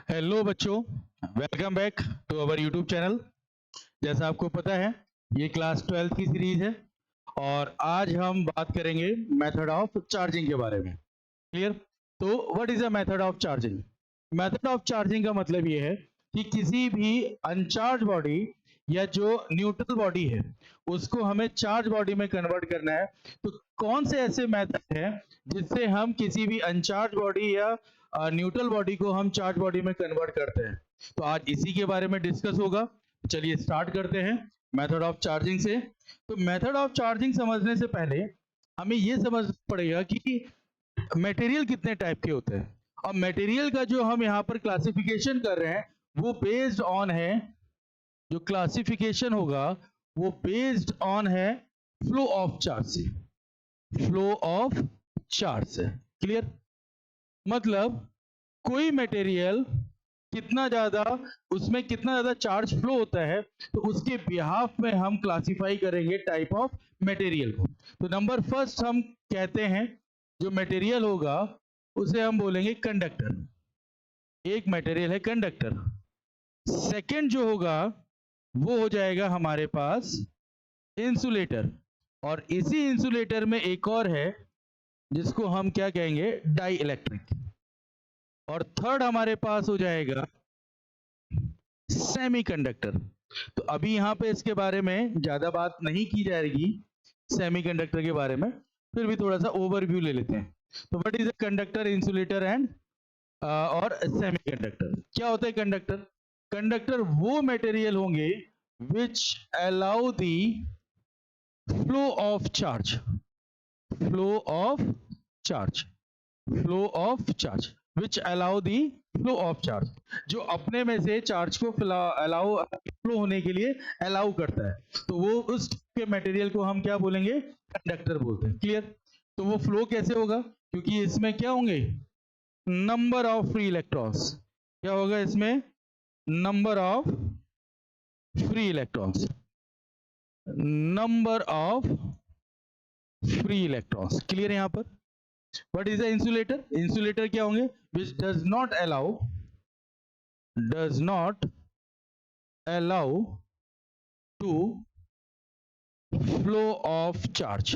Hello बच्चों, welcome back to our YouTube channel. जैसा आपको पता है ये क्लास 12 की सीरीज है और आज हम बात करेंगे मेथड ऑफ चार्जिंग के बारे में। क्लियर? तो what is a method of charging? Method of charging का मतलब ये है कि किसी भी अनचार्ज बॉडी या जो न्यूट्रल बॉडी है उसको हमें चार्ज बॉडी में कन्वर्ट करना है। तो कौन से ऐसे मेथड हैं जिससे हम किसी भी अनचार्ज बॉडी या न्यूट्रल बॉडी को हम चार्ज बॉडी में कन्वर्ट करते हैं? तो आज इसी के बारे में डिस्कस होगा। चलिए स्टार्ट करते हैं मेथड ऑफ चार्जिंग से। तो मेथड ऑफ चार्जिंग समझने से पहले हमें ये समझना पड़ेगा कि मटेरियल कितने टाइप के होते हैं। और मटेरियल का जो हम यहाँ पर क्लासिफिकेशन कर रहे हैं वो बेस्ड ऑन है, जो क्लासिफिकेशन होगा वो बेस्ड ऑन है फ्लो ऑफ चार्ज से। फ्लो ऑफ चार्ज से। क्लियर? मतलब कोई मटेरियल कितना ज्यादा, उसमें कितना ज्यादा चार्ज फ्लो होता है तो उसके बिहाफ में हम क्लासिफाई करेंगे टाइप ऑफ मटेरियल को। तो नंबर फर्स्ट हम कहते हैं जो मटेरियल होगा उसे हम बोलेंगे कंडक्टर। एक मटेरियल है कंडक्टर। सेकंड जो होगा वो हो जाएगा हमारे पास इंसुलेटर, और इसी इंसुलेटर में एक और है जिसको हम क्या कहेंगे, डाई इलेक्ट्रिक। और थर्ड हमारे पास हो जाएगा सेमीकंडक्टर। तो अभी यहां पे इसके बारे में ज्यादा बात नहीं की जाएगी सेमीकंडक्टर के बारे में, फिर भी थोड़ा सा ओवरव्यू ले लेते हैं। तो what is a conductor, insulator and और सेमीकंडक्टर? क्या होता है कंडक्टर? कंडक्टर वो मटेरियल होंगे which allow the flow of charge. Flow of charge. Flow of charge which allow the flow of charge, जो अपने में से चार्ज को अलाउ फ्लो होने के लिए अलाउ करता है। तो वो उस के मटेरियल को हम क्या बोलेंगे, कंडक्टर बोलते हैं। क्लियर? तो वो फ्लो कैसे होगा? क्योंकि इसमें क्या होंगे, नंबर ऑफ फ्री इलेक्ट्रॉन्स। क्या होगा इसमें? Number of free electrons. Number of free electrons. Clear? यहां पर what is the insulator? Insulator क्या होंगे, which does not allow to flow of charge।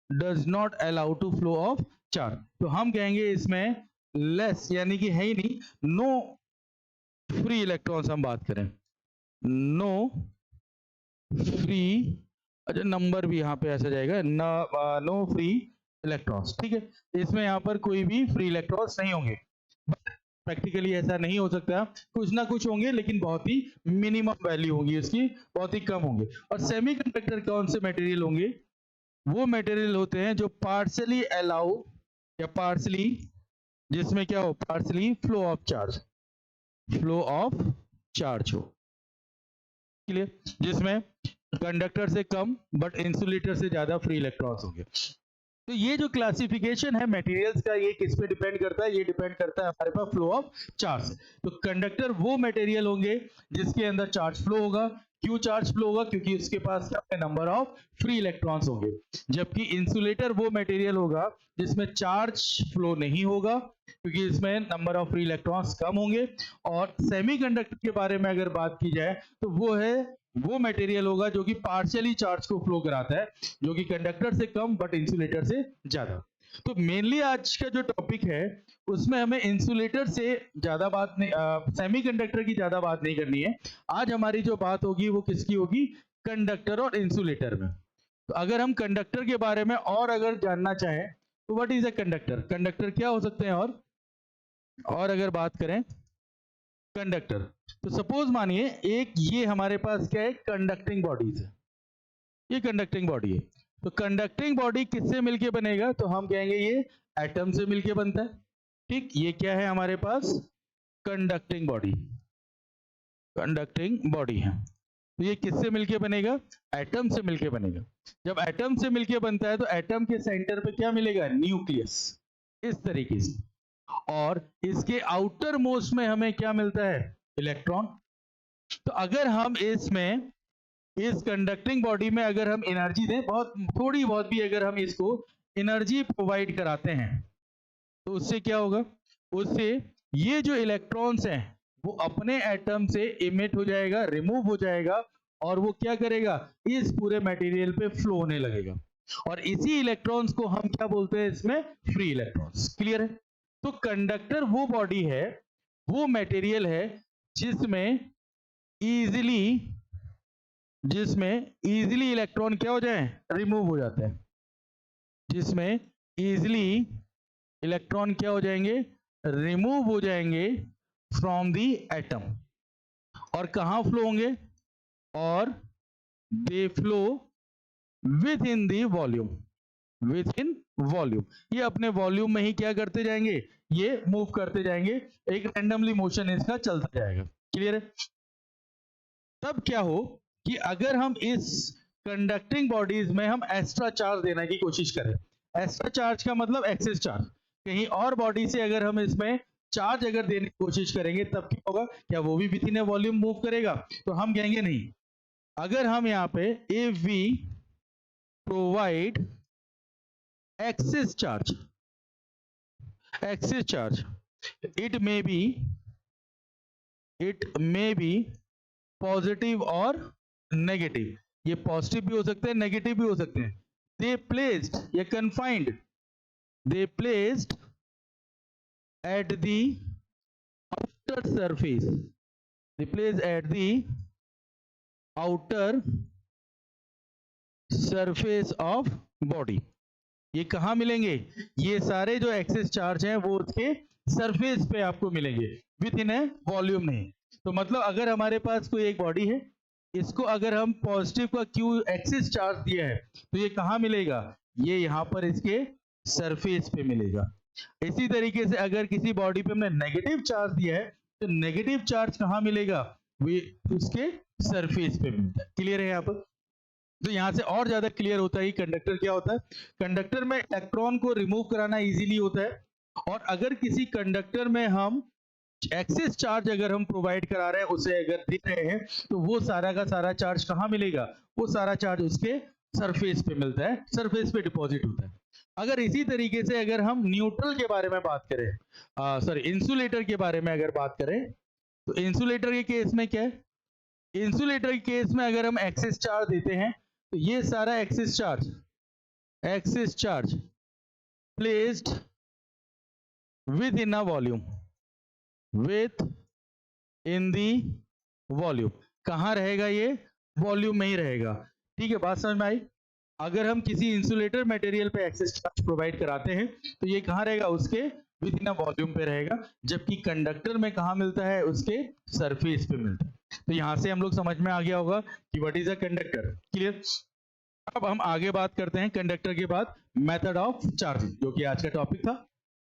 does not allow to flow of charge। तो हम कहेंगे इसमें लेस, यानी कि है ही नहीं, नो फ्री इलेक्ट्रॉन्स हम बात करें, नो फ्री। अच्छा, नंबर भी यहाँ पे ऐसा जाएगा, नो फ्री इलेक्ट्रॉन्स। ठीक है, इसमें यहाँ पर कोई भी फ्री इलेक्ट्रॉन्स नहीं होंगे। प्रैक्टिकली ऐसा नहीं हो सकता, कुछ ना कुछ होंगे लेकिन बहुत ही मिनिमम वैल्यू होगी उसकी, बहुत ही कम होंगे। और सेमीकंडक्टर कौन से मटेरियल होंगे? वो मटेरियल होते हैं जो पार्शियली अलाउ या पार्शियली, जिसमें क्या हो, partially flow of charge, flow of charge हो। क्लियर? जिसमें कंडक्टर से कम बट इंसुलेटर से ज्यादा फ्री इलेक्ट्रॉन्स होंगे। तो ये जो क्लासिफिकेशन है मटेरियल्स का, ये किस पे डिपेंड करता है? ये डिपेंड करता है हमारे पास फ्लो ऑफ चार्ज। तो कंडक्टर वो मटेरियल होंगे जिसके अंदर चार्ज फ्लो होगा। क्यों चार्ज फ्लो होगा? क्योंकि उसके पास क्या है, नंबर ऑफ फ्री इलेक्ट्रॉन्स होंगे। जबकि इंसुलेटर वो मटेरियल होगा जिसमें चार्ज फ्लो नहीं होगा, क्योंकि इसमें नंबर ऑफ फ्री इलेक्ट्रॉन्स कम होंगे। और सेमीकंडक्टर के बारे में अगर बात की जाए तो वो है, वो मटेरियल होगा जो कि पार्शियली चार्ज को फ्लो कराता है, जो कि कंडक्टर से कम बट इंसुलेटर से ज्यादा। तो मेनली आज का जो टॉपिक है उसमें हमें इंसुलेटर से ज्यादा बात नहीं, सेमीकंडक्टर की ज्यादा बात नहीं करनी है। आज हमारी जो बात होगी वो किसकी होगी, कंडक्टर और इंसुलेटर में। तो अगर हम कंडक्टर के बारे में और अगर जानना चाहें तो what is a conductor, conductor क्या हो सकते हैं, और अगर बात करें कंडक्टर, तो सपोज मानिए एक ये हमारे पास क्या है, कंडक्टिंग बॉडीज है। ये कंडक्टिंग बॉडी है। तो कंडक्टिंग बॉडी किससे मिलके बनेगा? तो हम कहेंगे ये एटम से मिलके बनता है। ठीक, ये क्या है हमारे पास, कंडक्टिंग बॉडी। कंडक्टिंग बॉडी है। तो ये किससे मिलके बनेगा? एटम से मिलके बनेगा। जब एटम से मिलके बनता है तो एटम के सेंटर पे क्या मिलेगा, न्यूक्लियस, इस तरीके से। और इसके आउटर मोस्ट में हमें क्या मिलता है, इलेक्ट्रॉन। तो अगर हम इसमें, इस कंडक्टिंग बॉडी में अगर हम एनर्जी दें, बहुत थोड़ी बहुत भी अगर हम इसको एनर्जी प्रोवाइड कराते हैं तो उससे क्या होगा, उससे ये जो इलेक्ट्रॉन्स हैं वो अपने एटम से इमिट हो जाएगा, रिमूव हो जाएगा, और वो क्या करेगा, इस पूरे मटेरियल पे फ्लो होने लगेगा। और इसी इलेक्ट्रॉन्स को हम क्या बोलते हैं इसमें, फ्री इलेक्ट्रॉन्स। क्लियर है? तो कंडक्टर वो बॉडी है, वो मटेरियल है जिसमें इजीली इलेक्ट्रॉन क्या हो जाए, रिमूव हो जाते हैं, जिसमें इजीली इलेक्ट्रॉन क्या हो जाएंगे, रिमूव हो जाएंगे फ्रॉम दी एटम। और कहां फ्लो होंगे, और they flow with in the volume, with in volume. ये अपने वॉल्यूम में ही क्या करते जाएंगे, ये मूव करते जाएंगे, एक रैंडमली मोशन इसका चलता जाएगा। क्लियर है? तब क्या हो कि अगर हम इस कंडक्टिंग बॉडीज में हम एक्स्ट्रा चार्ज देने की कोशिश करें, एक्स्ट्रा चार्ज का मतलब एक्सेस चार्ज, कहीं और बॉडी से अगर हम इसमें चार्ज अगर देने की कोशिश करेंगे तब क्या होगा, क्या वो भी with in a volume move करेगा? तो हम कहेंगे नहीं। अगर हम यहाँ पे if we provide excess charge, it may be positive or negative, ये पॉजिटिव भी हो सकते हैं, नेगेटिव भी हो सकते हैं। they placed या confined at the outer surface, of body। ये कहाँ मिलेंगे, ये सारे जो एक्सेस चार्ज हैं वो उसके सरफेस पे आपको मिलेंगे, विद इन ए वॉल्यूम नहीं। तो मतलब अगर हमारे पास कोई एक बॉडी है, इसको अगर हम पॉजिटिव का क्यू एक्सेस चार्ज दिया है तो ये कहाँ मिलेगा, ये यहाँ पर इसके सरफेस पे मिलेगा। इसी तरीके से अगर किसी बॉडी पे हमने नेगेटिव चार्ज दिया है तो नेगेटिव चार्ज कहाँ मिलेगा, वो उसके सरफेस पे मिलता है। क्लियर है यहाँ पर? तो यहां से और ज्यादा क्लियर होता है कंडक्टर क्या होता है। कंडक्टर में इलेक्ट्रॉन को रिमूव कराना इजीली होता है, और अगर किसी कंडक्टर में हम एक्सेस चार्ज अगर हम प्रोवाइड करा रहे हैं, उसे अगर दे रहे हैं, तो वो सारा का सारा चार्ज कहाँ मिलेगा, वो सारा चार्ज उसके सरफेस पे मिलता है, सरफेस पे डिपॉजिट होता है। अगर इसी तरीके से अगर हम न्यूट्रल के बारे में बात करें, इंसुलेटर के बारे में अगर बात करें, तो इंसुलेटर के केस में क्या है, इंसुलेटर के केस में अगर हम एक्सेस चार्ज देते हैं तो ये सारा excess charge placed with in a volume, with in the volume, कहां रहेगा, ये वॉल्यूम में ही रहेगा। ठीक है, बात समझ में आई? अगर हम किसी इंसुलेटर मटेरियल पे एक्सेस चार्ज प्रोवाइड कराते हैं तो ये कहां रहेगा, उसके विद इन अ वॉल्यूम पे रहेगा, जबकि कंडक्टर में कहां मिलता है, उसके सरफेस पे मिलता है। तो यहां से हम लोग समझ में आ गया होगा कि what is a conductor. Clear? अब हम आगे बात करते हैं कंडक्टर के बाद मेथड ऑफ चार्जिंग, जो कि आज का टॉपिक था।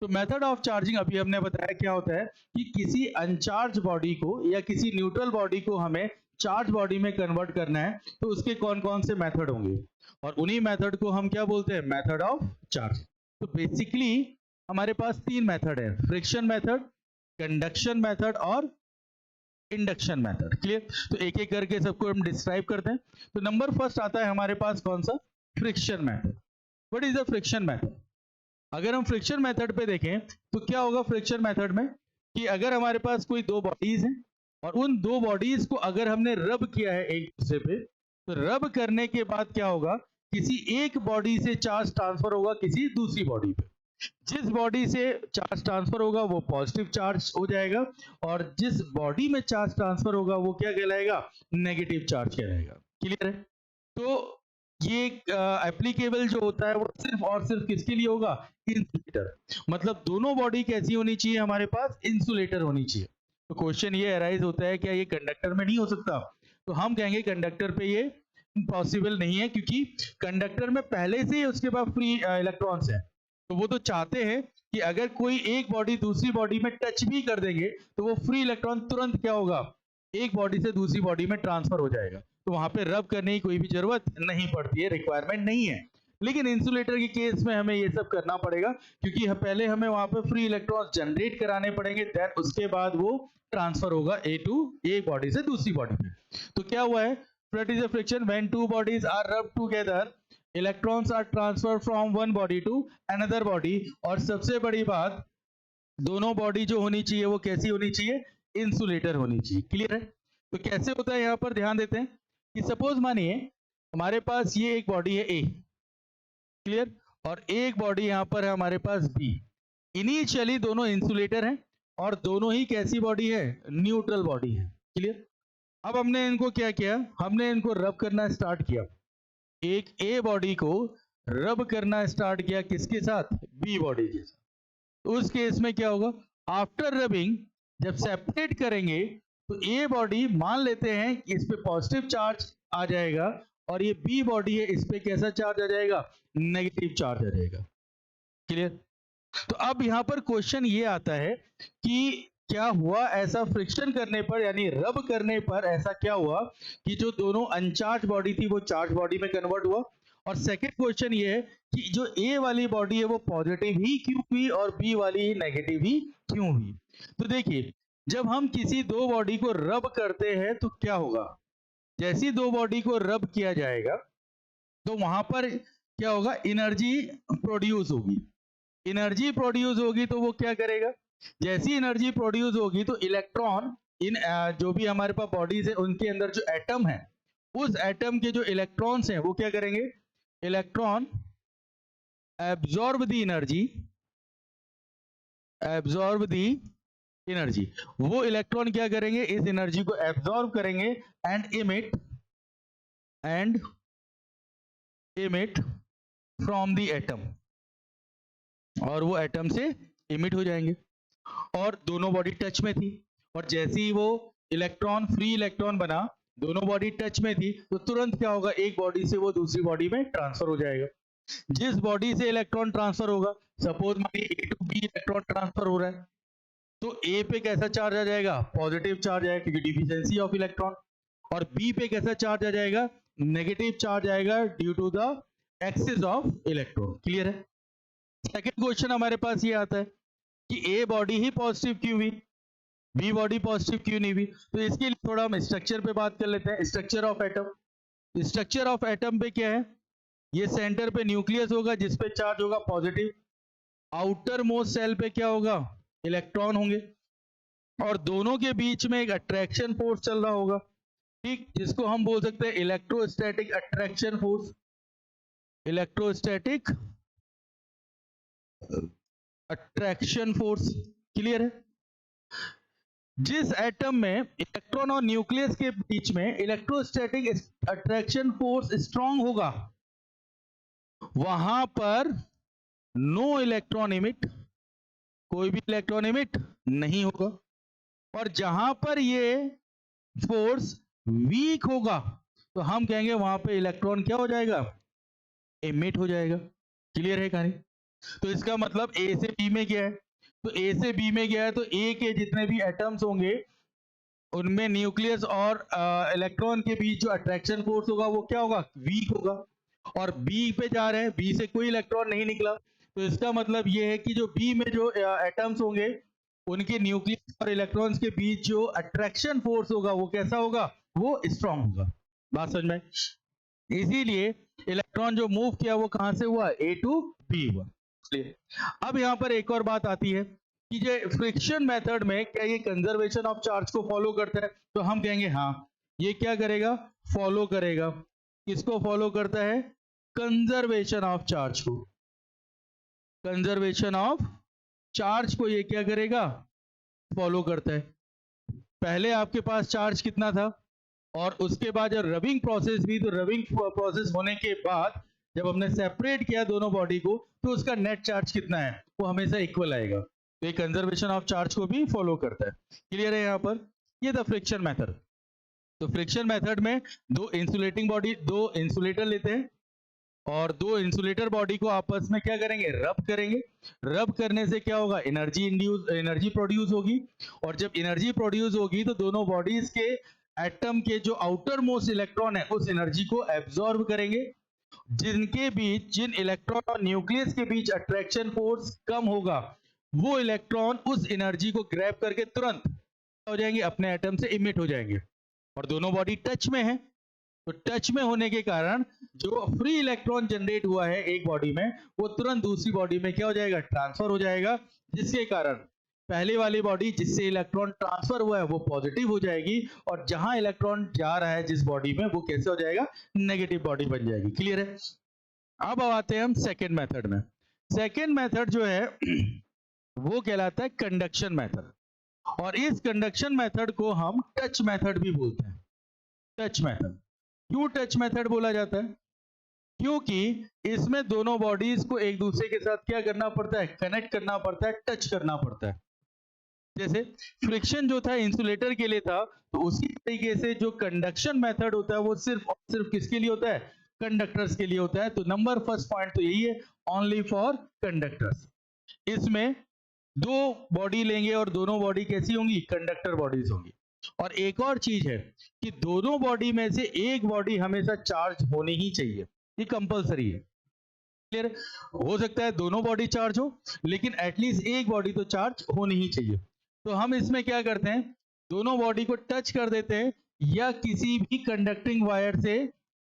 तो मेथड ऑफ चार्जिंग अभी हमने बताया क्या होता है कि किसी अनचार्ज बॉडी को या किसी न्यूट्रल बॉडी को हमें चार्ज बॉडी में कन्वर्ट करना है, तो उसके कौन कौन से मेथड होंगे, और उन्हीं मेथड को हम क्या बोलते हैं, मेथड ऑफ चार्ज। तो बेसिकली हमारे पास तीन मेथड है, फ्रिक्शन मेथड, कंडक्शन मेथड और इंडक्शन मेथड। क्लियर? तो एक एक करके सबको हम डिस्क्राइब करते हैं। तो नंबर फर्स्ट आता है हमारे पास कौन सा, friction method. What is the friction method? अगर हम फ्रिक्शन मेथड पे देखें तो क्या होगा फ्रिक्शन मेथड में, कि अगर हमारे पास कोई दो बॉडीज हैं और उन दो बॉडीज को अगर हमने रब किया है एक दूसरे पे, तो रब करने के बाद क्या होगा, किसी एक बॉडी से चार्ज ट्रांसफर होगा किसी दूसरी बॉडी पे। जिस बॉडी से चार्ज ट्रांसफर होगा वो पॉजिटिव चार्ज हो जाएगा, और जिस बॉडी में चार्ज ट्रांसफर होगा वो क्या कहलाएगा, नेगेटिव चार्ज कहलाएगा। क्लियर है? तो ये एप्लीकेबल जो होता है वो सिर्फ और सिर्फ किसके लिए होगा, इंसुलेटर। मतलब दोनों बॉडी कैसी होनी चाहिए, हमारे पास इंसुलेटर होनी चाहिए। तो क्वेश्चन ये अराइज होता है, क्या ये कंडक्टर में नहीं हो सकता? तो हम कहेंगे कंडक्टर पे ये पॉसिबल नहीं है, क्योंकि कंडक्टर में पहले से ही उसके पास फ्री इलेक्ट्रॉन्स हैं। तो वो तो चाहते हैं कि अगर कोई एक बॉडी दूसरी बॉडी में टच भी कर देंगे तो वो फ्री इलेक्ट्रॉन तुरंत क्या होगा, एक बॉडी से दूसरी बॉडी में ट्रांसफर हो जाएगा। तो वहां पे रब करने की कोई भी जरूरत नहीं पड़ती है, रिक्वायरमेंट नहीं है। लेकिन इंसुलेटर के केस में हमें ये सब करना पड़ेगा, क्योंकि पहले हमें वहां पे फ्री इलेक्ट्रॉन जनरेट कराने पड़ेंगे, देन उसके बाद वो ट्रांसफर होगा एक बॉडी से दूसरी बॉडी में। तो क्या हुआ है, what is the friction, when two bodies are rubbed together electrons are transfer from one body to another body. और सबसे बड़ी बात, दोनों बॉडी जो होनी चाहिए वो कैसी होनी चाहिए, इंसुलेटर होनी चाहिए। क्लियर है? तो कैसे होता है यहाँ पर ध्यान देते हैं कि सपोज मानिए हमारे पास ये एक बॉडी है ए, क्लियर, और एक बॉडी यहाँ पर है हमारे पास बी। इनिशियली दोनों इंसुलेटर हैं और दोनों ही कैसी बॉडी है? न्यूट्रल बॉडी है। क्लियर? अब हमने इनको क्या किया? हमने इनको रब करना स्टार्ट किया। एक ए बॉडी को रब करना स्टार्ट किया किसके साथ? बी बॉडी के साथ। तो उस केस में क्या होगा? आफ्टर रबिंग जब सेपरेट करेंगे तो ए बॉडी मान लेते हैं कि इस पे पॉजिटिव चार्ज आ जाएगा और ये बी बॉडी है इस पे कैसा चार्ज आ जाएगा? नेगेटिव चार्ज आ जाएगा। क्लियर? तो अब यहां पर क्वेश्चन ये आता है कि क्या हुआ ऐसा फ्रिक्शन करने पर यानी रब करने पर ऐसा क्या हुआ कि जो दोनों अनचार्ज बॉडी थी वो चार्ज बॉडी में कन्वर्ट हुआ? और सेकंड क्वेश्चन ये है कि जो ए वाली बॉडी है वो पॉजिटिव ही क्यों हुई और बी वाली नेगेटिव ही क्यों हुई? तो देखिए जब हम किसी दो बॉडी को रब करते हैं तो क्या होगा? जैसी दो बॉडी को रब किया जाएगा तो वहां पर क्या होगा? एनर्जी प्रोड्यूस होगी। एनर्जी प्रोड्यूस होगी तो वो क्या करेगा? जैसी एनर्जी प्रोड्यूस होगी तो इलेक्ट्रॉन इन जो भी हमारे पास बॉडीज है उनके अंदर जो एटम है उस एटम के जो इलेक्ट्रॉन्स हैं वो क्या करेंगे? इलेक्ट्रॉन एब्जॉर्ब द एनर्जी, वो इलेक्ट्रॉन क्या करेंगे? इस एनर्जी को एब्जॉर्ब करेंगे and emit from the atom, और वो एटम से इमिट हो जाएंगे। और दोनों बॉडी टच में थी और जैसे ही वो इलेक्ट्रॉन फ्री इलेक्ट्रॉन बना, दोनों बॉडी टच में थी तो तुरंत क्या होगा? एक बॉडी से वो दूसरी बॉडी में ट्रांसफर हो जाएगा। जिस बॉडी से इलेक्ट्रॉन ट्रांसफर होगा, सपोज मानिए ए टू बी इलेक्ट्रॉन ट्रांसफर हो रहा है, तो ए पे कैसा चार्ज आ जाएगा? पॉजिटिव चार्ज आएगा क्योंकि डिफिशिएंसी ऑफ इलेक्ट्रॉन। और बी पे कैसा चार्ज आ जाएगा? नेगेटिव चार्ज आएगा due to the excess of electron. Clear है? सेकंड क्वेश्चन हमारे पास ये आता है कि ए बॉडी ही पॉजिटिव क्यों हुई, बी बॉडी पॉजिटिव क्यों नहीं हुई? तो इसके लिए थोड़ा हम स्ट्रक्चर पे बात कर लेते हैं। Structure of atom, structure of atom पे क्या है? ये सेंटर पे न्यूक्लियस होगा जिस पे चार्ज होगा पॉजिटिव, आउटर मोस्ट सेल पे क्या होगा? इलेक्ट्रॉन होंगे, और दोनों के बीच में एक अट्रैक्शन फोर्स चल रहा होगा, ठीक, जिसको हम बोल सकते हैं electrostatic attraction force. Electrostatic attraction force. Clear है? जिस एटम में इलेक्ट्रॉन और न्यूक्लियस के बीच में इलेक्ट्रोस्टैटिक अट्रैक्शन फोर्स स्ट्रांग होगा वहां पर नो इलेक्ट्रॉन इमिट, कोई भी इलेक्ट्रॉन इमिट नहीं होगा। और जहां पर ये फोर्स वीक होगा तो हम कहेंगे वहां पे इलेक्ट्रॉन क्या हो जाएगा? इमिट हो जाएगा। क्लियर है कहानी? तो इसका मतलब ए से बी में गया है, तो ए से बी में गया है तो ए के जितने भी एटम्स होंगे उनमें न्यूक्लियस और इलेक्ट्रॉन के बीच जो अट्रैक्शन फोर्स होगा वो क्या होगा? वीक होगा। और बी पे जा रहे हैं, बी से कोई इलेक्ट्रॉन नहीं निकला, तो इसका मतलब ये है कि जो बी में जो एटम्स होंगे उनके न्यूक्लियस और इलेक्ट्रॉन्स के बीच जो अट्रैक्शन फोर्स होगा वो कैसा होगा? वो स्ट्रांग होगा। बात समझ में? इसीलिए इलेक्ट्रॉन जो मूव किया वो कहां से हुआ? ए टू बी हुआ। अब यहां पर एक और बात आती है कि जो फ्रिक्शन मेथड में क्या ये कंजर्वेशन ऑफ चार्ज को फॉलो करता है? तो हम कहेंगे हाँ, ये क्या करेगा? फॉलो करेगा। किसको फॉलो करता है? कंजर्वेशन ऑफ चार्ज को। कंजर्वेशन ऑफ चार्ज को ये क्या करेगा? फॉलो करता है। पहले आपके पास चार्ज कितना था और उसके बाद जब रबिंग प्रोसेस हुई तो रबिंग प्रोसेस होने के बाद जब हमने सेपरेट किया दोनों बॉडी को तो उसका नेट चार्ज कितना है? वो हमेशा इक्वल आएगा। तो ये कंजर्वेशन ऑफ चार्ज को भी फॉलो करता है। क्लियर है यहाँ पर? ये था फ्रिक्शन मेथड। तो फ्रिक्शन मेथड में दो इंसुलेटर लेते हैं और दो इंसुलेटर बॉडी को आपस में क्या करेंगे? रब करेंगे। रब करने से क्या होगा? एनर्जी प्रोड्यूस होगी, और जब एनर्जी प्रोड्यूस होगी तो दोनों बॉडीज के एटम के जो आउटर मोस्ट इलेक्ट्रॉन है उस एनर्जी को एब्जॉर्ब करेंगे। जिन इलेक्ट्रॉन और न्यूक्लियस के बीच अट्रैक्शन फोर्स कम होगा वो इलेक्ट्रॉन उस एनर्जी को ग्रैब करके तुरंत हो जाएंगे, अपने एटम से इमिट हो जाएंगे। और दोनों बॉडी टच में है, तो टच में होने के कारण जो फ्री इलेक्ट्रॉन जनरेट हुआ है एक बॉडी में वो तुरंत दूसरी बॉडी में क्या हो जाएगा? ट्रांसफर हो जाएगा, जिसके कारण पहले वाली बॉडी जिससे इलेक्ट्रॉन ट्रांसफर हुआ है वो पॉजिटिव हो जाएगी, और जहां इलेक्ट्रॉन जा रहा है जिस बॉडी में वो कैसे हो जाएगा, नेगेटिव बॉडी बन जाएगी। क्लियर है? अब आते हैं हम सेकेंड मेथड में। सेकेंड मेथड जो है वो कहलाता है कंडक्शन मेथड, और इस कंडक्शन मेथड को हम टच मेथड भी बोलते हैं। टच मेथड क्यों टच मेथड बोला जाता है? क्योंकि इसमें दोनों बॉडीज को एक दूसरे के साथ क्या करना पड़ता है, कनेक्ट करना पड़ता है, टच करना पड़ता है। जैसे फ्रिक्शन जो था इंसुलेटर के लिए था, तो उसी तरीके से जो कंडक्शन मेथड होता है वो सिर्फ और सिर्फ किसके लिए होता है, कंडक्टर्स के लिए होता है। तो नंबर फर्स्ट पॉइंट तो यही है, ओनली फॉर कंडक्टर्स। इसमें दो बॉडी लेंगे और दोनों बॉडी कैसी होंगी, कंडक्टर बॉडीज होंगी। और एक और चीज है कि दोनों बॉडी में से एक बॉडी हमेशा चार्ज होनी ही चाहिए, ये कंपलसरी है। क्लियर? हो सकता है दोनों बॉडी चार्ज हो, लेकिन एटलीस्ट एक बॉडी तो चार्ज होनी ही चाहिए। तो हम इसमें क्या करते हैं, दोनों बॉडी को टच कर देते हैं या किसी भी कंडक्टिंग वायर से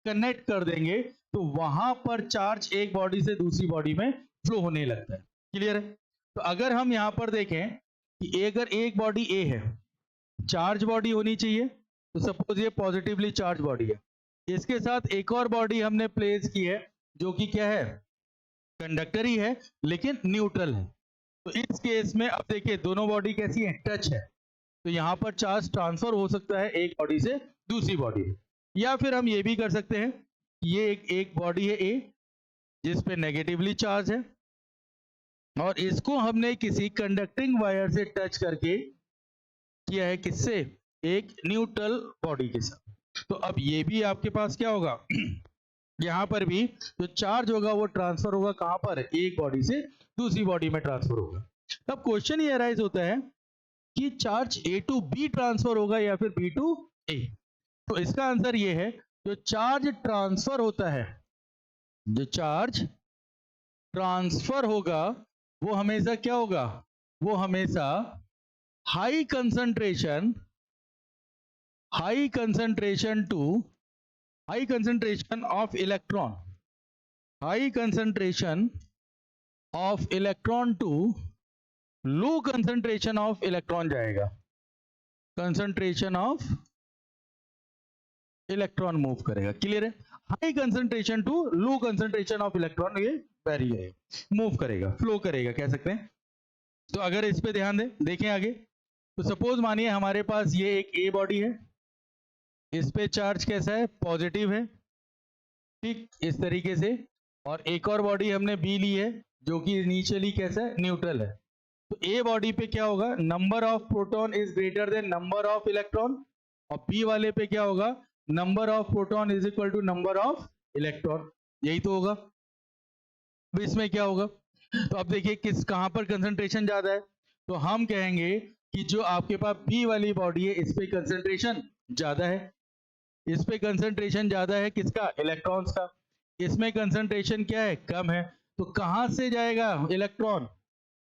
कनेक्ट कर देंगे, तो वहां पर चार्ज एक बॉडी से दूसरी बॉडी में फ्लो होने लगता है। क्लियर है? तो अगर हम यहां पर देखें कि अगर एक बॉडी ए है, चार्ज बॉडी होनी चाहिए, तो सपोज ये पॉजिटिवली चार्ज बॉडी है, इसके साथ एक और बॉडी हमने प्लेस की है जो कि क्या है, कंडक्टर ही है लेकिन न्यूट्रल है। तो इस केस में अब देखिए दोनों बॉडी कैसी है, टच है, तो यहां पर चार्ज ट्रांसफर हो सकता है एक बॉडी से दूसरी बॉडी में। या फिर हम ये भी कर सकते हैं, ये एक बॉडी है ए जिस पे नेगेटिवली चार्ज है, और इसको हमने किसी कंडक्टिंग वायर से टच करके किया है, किससे, एक न्यूट्रल बॉडी के साथ। तो अब ये भी आपके पास क्या होगा यहां पर भी जो चार्ज होगा वो ट्रांसफर होगा कहां पर, एक बॉडी से दूसरी बॉडी में ट्रांसफर होगा। तब क्वेश्चन ये अराइज होता है कि charge A to B transfer होगा या फिर बी टू ए। तो इसका आंसर ये है, जो चार्ज ट्रांसफर होता है, जो चार्ज ट्रांसफर होगा वो हमेशा क्या होगा, वो हमेशा high concentration of electron, high concentration of electron to low concentration of electron जाएगा, कंसंट्रेशन ऑफ इलेक्ट्रॉन मूव करेगा। क्लियर है? High concentration to low concentration of electron ये वेरी है, मूव करेगा, फ्लो करेगा कह सकते हैं। तो अगर इस पे ध्यान दें, देखें आगे, तो सपोज मानिए हमारे पास ये एक ए बॉडी है, इस पे चार्ज कैसा है, पॉजिटिव है, ठीक इस तरीके से, और एक और बॉडी हमने बी ली है जो कि इनिशियली कैसा है, न्यूट्रल है। तो ए बॉडी पे क्या होगा, number of proton is greater than number of electron, और बी वाले पे क्या होगा, number of proton is equal to number of electron. यही तो होगा। अब इसमें क्या होगा, तो अब देखिए किस कहां पर कंसंट्रेशन ज्यादा है, तो हम कहेंगे कि जो आपके पास बी वाली बॉडी है इस पे कंसंट्रेशन ज्यादा है, इस पे कंसंट्रेशन ज्यादा है किसका, इलेक्ट्रॉन्स का। इसमें कंसंट्रेशन क्या है, कम है। तो कहां से जाएगा इलेक्ट्रॉन,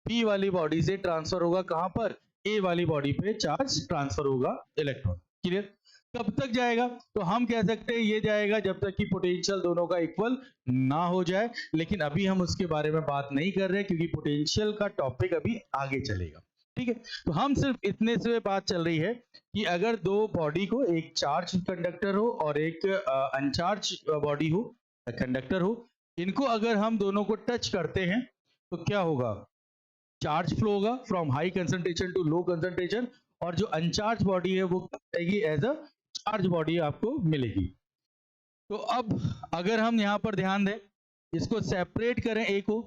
बी वाली बॉडी से ट्रांसफर होगा कहां पर, ए वाली बॉडी पे चार्ज ट्रांसफर होगा इलेक्ट्रॉन। क्लियर? कब तक जाएगा, तो हम कह सकते हैं ये जाएगा जब तक कि पोटेंशियल दोनों का इक्वल ना हो जाए, लेकिन अभी हम उसके बारे में बात नहीं कर रहे क्योंकि पोटेंशियल का टॉपिक अभी आगे चलेगा। ठीक है? तो हम सिर्फ इतने से बात चल रही है कि अगर दो बॉडी को, एक चार्ज कंडक्टर हो और एक अनचार्ज बॉडी हो, कंडक्टर हो, इनको अगर हम दोनों को टच करते हैं तो क्या होगा, चार्ज फ्लो होगा from high concentration to low concentration, और जो अनचार्ज बॉडी है वो आएगी एज अ चार्ज बॉडी आपको मिलेगी। तो अब अगर हम यहां पर ध्यान दें, इसको सेपरेट करें ए को,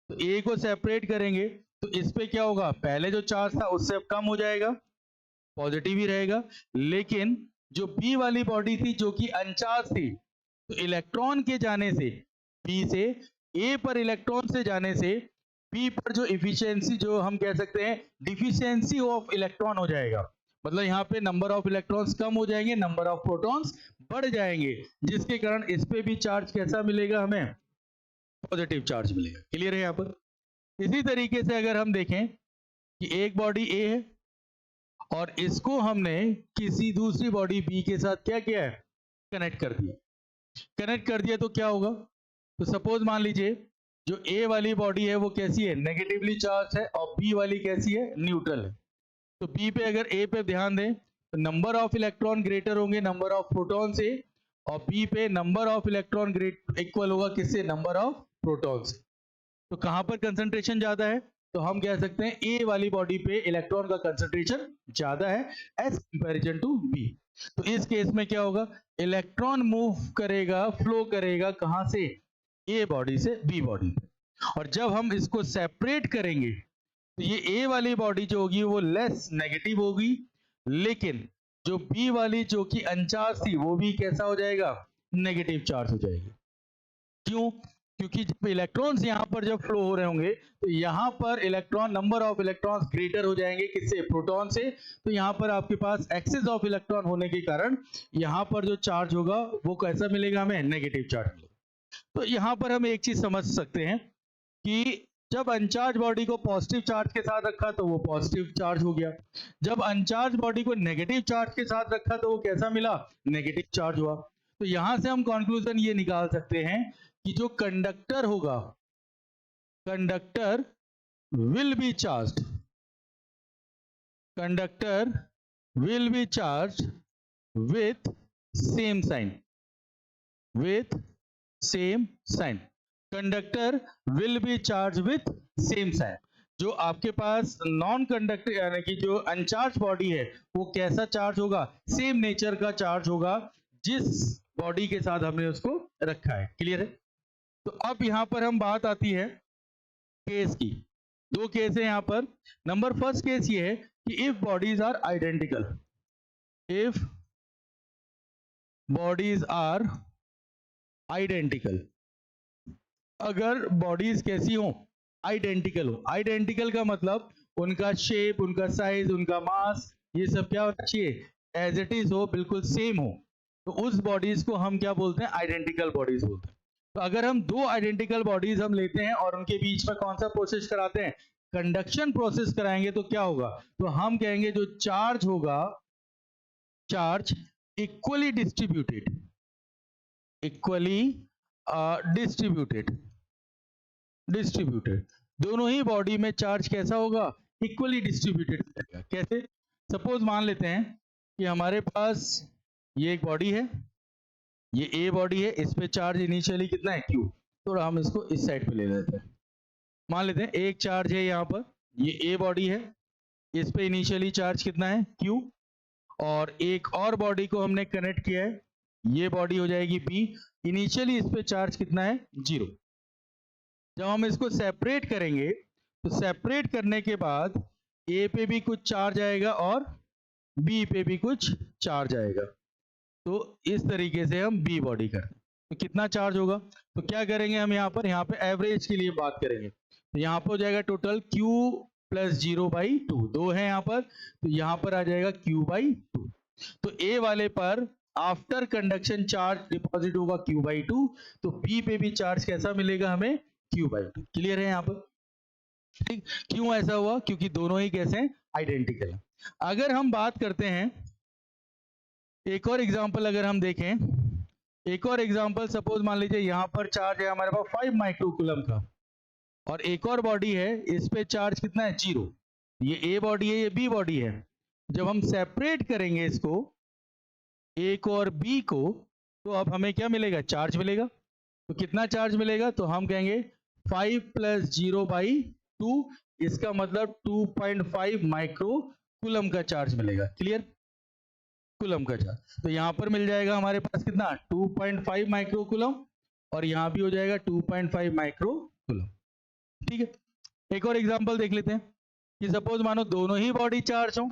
तो ए को सेपरेट करेंगे तो इस पे क्या होगा, पहले जो चार्ज था उससे अब कम हो जाएगा, पॉजिटिव ही रहेगा, लेकिन जो बी वाली बॉडी थी जो कि अनचार्ज थी, तो इलेक्ट्रॉन के जाने से, बी से ए पर इलेक्ट्रॉन से जाने से बी पर जो इफिशियंसी, जो हम कह सकते हैं डिफिशियंसी ऑफ इलेक्ट्रॉन हो जाएगा, मतलब यहाँ पे नंबर ऑफ इलेक्ट्रॉन्स कम हो जाएंगे, नंबर ऑफ प्रोटॉन्स बढ़ जाएंगे, जिसके कारण इस पे भी चार्ज कैसा मिलेगा, हमें पॉजिटिव चार्ज मिलेगा। क्लियर है यहाँ पर? इसी तरीके से अगर हम देखें कि एक बॉडी ए है और इसको हमने किसी दूसरी बॉडी बी के साथ क्या किया है, कनेक्ट कर दिया। कनेक्ट कर दिया तो क्या होगा, तो सपोज मान लीजिए जो ए वाली बॉडी है वो कैसी है, नेगेटिवली चार्ज है, और बी वाली कैसी है, न्यूट्रल है। तो बी पे अगर ए पे ध्यान दें तो नंबर ऑफ इलेक्ट्रॉन ग्रेटर होंगे नंबर ऑफ प्रोटॉन से, और बी पे number of electron great equal होगा किससे, नंबर ऑफ प्रोटॉन से। तो कहां पर कंसंट्रेशन ज्यादा है, तो हम कह सकते हैं ए वाली बॉडी पे इलेक्ट्रॉन का कंसंट्रेशन ज्यादा है एज कंपैरिजन टू बी। तो इस केस में क्या होगा, इलेक्ट्रॉन मूव करेगा, फ्लो करेगा कहां से, ए बॉडी से बी बॉडी पे। और जब हम इसको सेपरेट करेंगे तो ये ए वाली बॉडी जो होगी वो लेस नेगेटिव होगी, लेकिन जो बी वाली जो कि अनचार्ज थी वो भी कैसा हो जाएगा, नेगेटिव चार्ज हो जाएगी। क्यों, क्योंकि जब इलेक्ट्रॉन्स यहां पर जब फ्लो हो रहे होंगे तो यहां पर electron, number of electrons greater हो जाएंगे किससे, प्रोटॉन से। तो यहां पर आपके पास एक्सेस ऑफ इलेक्ट्रॉन होने के कारण यहां पर जो चार्ज होगा वो कैसा मिलेगा, हमें नेगेटिव चार्ज मिलेगा। तो यहां पर हम एक चीज समझ सकते हैं कि जब अनचार्ज बॉडी को पॉजिटिव चार्ज के साथ रखा तो वो पॉजिटिव चार्ज हो गया, जब अनचार्ज बॉडी को नेगेटिव चार्ज के साथ रखा तो वो कैसा मिला, नेगेटिव चार्ज हुआ। तो यहां से हम कंक्लूजन ये निकाल सकते हैं कि जो कंडक्टर होगा, conductor will be charged, conductor will be charged with same sign, with same sign, conductor will be charge with same sign. जो आपके पास नॉन कंडक्टर यानी कि जो अनचार्ज बॉडी है वो कैसा चार्ज होगा, सेम नेचर का चार्ज होगा जिस बॉडी के साथ हमने उसको रखा है। क्लियर है। तो अब यहां पर हम बात आती है केस की, दो केस है यहां पर। नंबर फर्स्ट केस ये है कि if bodies are identical, if bodies are identical, अगर बॉडीज कैसी हो, आइडेंटिकल हो। आइडेंटिकल का मतलब उनका शेप, उनका साइज, उनका मास, ये सब क्या होना चाहिए, एज इट इज हो, बिल्कुल सेम हो। तो उस बॉडीज को हम क्या बोलते हैं, आइडेंटिकल बॉडीज बोलते हैं। तो अगर हम दो आइडेंटिकल बॉडीज हम लेते हैं और उनके बीच में कौन सा प्रोसेस कराते हैं, कंडक्शन प्रोसेस कराएंगे, तो क्या होगा, तो हम कहेंगे जो चार्ज होगा, charge equally distributed, equally distributed, distributed, दोनों ही बॉडी में चार्ज कैसा होगा, इक्वली डिस्ट्रीब्यूटेड। कैसे, सपोज मान लेते हैं कि हमारे पास ये एक बॉडी है, ये ए बॉडी है, इस पे चार्ज इनिशियली कितना है, क्यू। थोड़ा हम इसको इस साइड पे ले लेते हैं। मान लेते हैं एक चार्ज है यहाँ पर, ये ए बॉडी है, इस पे इनिशियली चार्ज कितना है, क्यू, और एक और बॉडी को हमने कनेक्ट किया है, ये बॉडी हो जाएगी बी, इनिशियली इस पे चार्ज कितना है, 0। जब हम इसको सेपरेट करेंगे तो सेपरेट करने के बाद ए पे भी कुछ चार्ज आएगा और बी पे भी कुछ चार्ज आएगा। तो इस तरीके से हम बी बॉडी करते हैं। तो कितना चार्ज होगा, तो क्या करेंगे हम यहाँ पे एवरेज के लिए बात करेंगे। तो यहाँ पर हो जाएगा टोटल Q प्लस 0/2, 2 है यहाँ पर, तो यहाँ पर आ जाएगा Q/2। तो ए वाले पर आफ्टर कंडक्शन चार्ज डिपॉजिट होगा Q/2, तो बी पे भी चार्ज कैसा मिलेगा हमें, Q/2। क्लियर है यहाँ पर, ठीक। क्यों ऐसा हुआ, क्योंकि दोनों ही कैसे हैं, आइडेंटिकल है। अगर हम बात करते हैं एक और एग्जांपल, अगर हम देखें एक और एग्जांपल, सपोज मान लीजिए यहाँ पर चार्ज है हमारे पास 5 माइक्रोकूलम का, और एक और बॉडी है, इस पे चार्ज कितना है, 0। ये ए बॉडी है, ये बी बॉडी है। जब हम सेपरेट करेंगे इसको, ए को और बी को, तो अब हमें क्या मिलेगा, चार्ज मिलेगा। तो कितना चार्ज मिलेगा, तो हम कहेंगे 5 प्लस 0/2, इसका मतलब 2.5 माइक्रोकूलम का चार्ज मिलेगा। क्लियर, कूलम का चार्ज। तो यहां पर मिल जाएगा हमारे पास कितना, 2.5 माइक्रोकूलम, और यहां भी हो जाएगा 2.5 माइक्रोकूलम। ठीक है। एक और एग्जांपल देख लेते हैं कि सपोज मानो दोनों ही बॉडी चार्ज हो,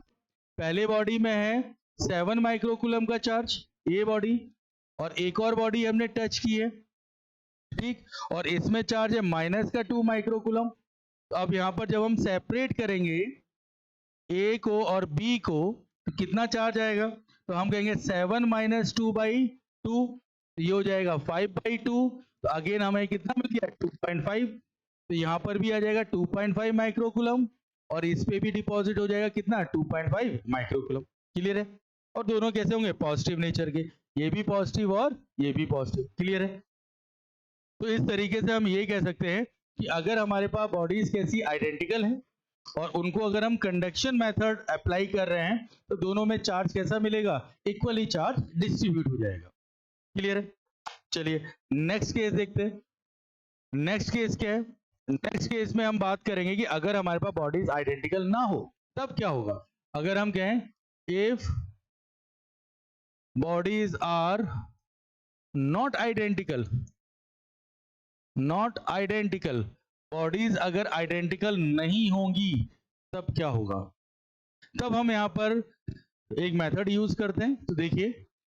पहले बॉडी में है 7 माइक्रोकूलम का चार्ज, ए बॉडी, और एक और बॉडी हमने टच की है, ठीक, और इसमें चार्ज है -2 माइक्रोकूलम। तो अब यहां पर जब हम सेपरेट करेंगे ए को और बी को, तो कितना चार्ज आएगा, तो हम कहेंगे 7 - 2/2, ये हो जाएगा 5/2। तो अगेन हमें कितना मिल गया, 2.5। तो यहाँ पर भी आ जाएगा 2.5 माइक्रोकूलम, और इस पे भी डिपॉजिट हो जाएगा कितना, 2.5 माइक्रोकूलम। क्लियर है। और दोनों कैसे होंगे, पॉजिटिव नेचर के, ये भी पॉजिटिव और ये भी पॉजिटिव। क्लियर है। तो इस तरीके से हम ये कह सकते हैं कि अगर हमारे पास बॉडीज कैसी आइडेंटिकल है और उनको अगर हम कंडक्शन मेथड अप्लाई कर रहे हैं तो दोनों में चार्ज कैसा मिलेगा, इक्वली चार्ज डिस्ट्रीब्यूट हो जाएगा। क्लियर है? चलिए नेक्स्ट केस देखते हैं। नेक्स्ट केस क्या है? नेक्स्ट केस में हम बात करेंगे कि अगर हमारे पास बॉडीज आइडेंटिकल ना हो तब क्या होगा। अगर हम कहें if bodies are not identical, not identical, bodies अगर आइडेंटिकल नहीं होंगी तब क्या होगा। तब हम यहां पर एक मेथड यूज करते हैं। तो देखिए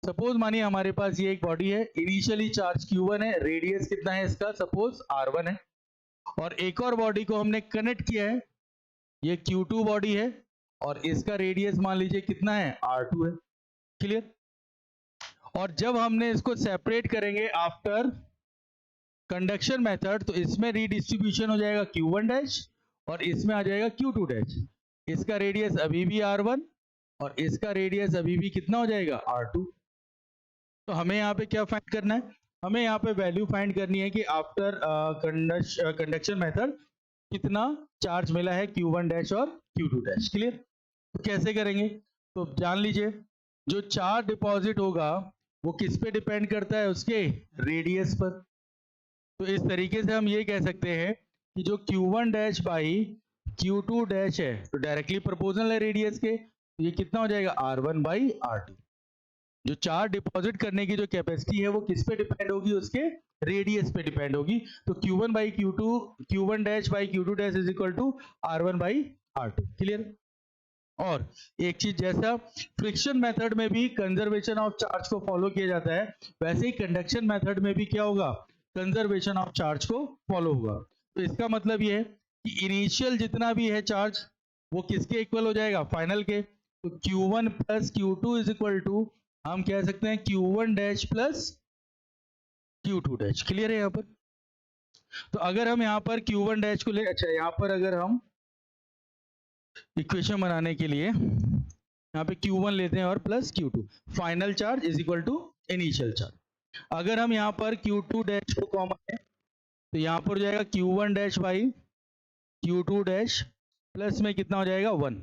सपोज मानिए हमारे पास ये एक बॉडी है, इनिशियली चार्ज Q1 है, रेडियस कितना है इसका, सपोज R1 है, और एक और बॉडी को हमने कनेक्ट किया है, ये Q2 बॉडी है और इसका रेडियस मान लीजिए कितना है, R2 है। क्लियर? और जब हमने इसको सेपरेट करेंगे आफ्टर कंडक्शन मेथड तो इसमें रीडिस्ट्रीब्यूशन हो जाएगा Q1 डैश और इसमें आ जाएगा Q2 डैश। इसका रेडियस अभी भी R1 और इसका रेडियस अभी भी कितना हो जाएगा, R2। तो हमें यहाँ पे क्या फाइंड करना है, हमें यहाँ पे वैल्यू फाइंड करनी है कि आफ्टर कंडक्शन मेथड कितना चार्ज मिला है Q1 डैश और Q2 डैश। क्लियर? तो कैसे करेंगे, तो जान लीजिए जो चार्ज डिपॉजिट होगा वो किस पे डिपेंड करता है, उसके रेडियस पर। तो इस तरीके से हम ये कह सकते हैं कि जो Q1 dash by Q2 dash है तो डायरेक्टली प्रोपोर्शनल है रेडियस के, तो ये कितना हो जाएगा, R1 बाई R2। जो चार्ज डिपॉजिट करने की जो कैपेसिटी है वो किस पे डिपेंड होगी, उसके रेडियस पे डिपेंड होगी। तो Q1 by Q2, Q1 dash by Q2 dash is equal to R1 by R2। Clear? और एक चीज, जैसा फ्रिक्शन मेथड में भी कंजर्वेशन ऑफ चार्ज को फॉलो किया जाता है, वैसे ही कंडक्शन मेथड में भी क्या होगा, कंजर्वेशन ऑफ चार्ज को फॉलो होगा। तो इसका मतलब ये है कि इनिशियल जितना भी है चार्ज वो किसके इक्वल हो जाएगा, फाइनल के। तो Q1 plus Q2 is equal to हम कह सकते हैं Q1 dash plus Q2 dash. Clear है यहाँ पर? तो अगर हम यहाँ पर Q1 डैश को ले, अच्छा यहाँ पर अगर हम इक्वेशन बनाने के लिए यहाँ पे Q1 लेते हैं और plus Q2, final charge is equal to initial charge. अगर हम यहाँ पर Q2 डैश को कॉमन है तो यहाँ पर हो जाएगा Q1 dash by Q2 dash plus में कितना हो जाएगा 1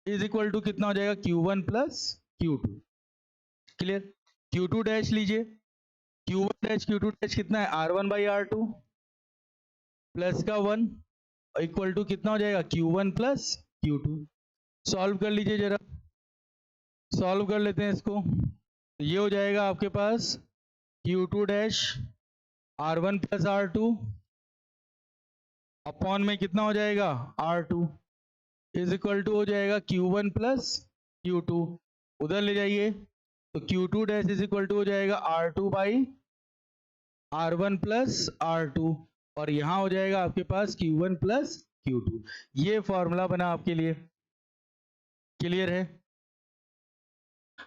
इज इक्वल टू कितना हो जाएगा, Q1 plus Q2। Clear? Q2 dash लीजिए, Q1 डैश Q2 डैश कितना है, R1 बाई R2 प्लस का 1 इक्वल टू कितना हो जाएगा, Q1 प्लस Q2। सॉल्व कर लीजिए जरा, सॉल्व कर लेते हैं इसको। तो ये हो जाएगा आपके पास Q2 dash R1 plus R2 upon में कितना हो जाएगा, R2 इज इक्वल टू हो जाएगा Q1 प्लस Q2। उधर ले जाइए तो Q2 dash is equal to हो जाएगा R2 by R1 plus R2 और यहां हो जाएगा आपके पास Q1 प्लस Q2। ये फॉर्मूला बना आपके लिए। क्लियर है?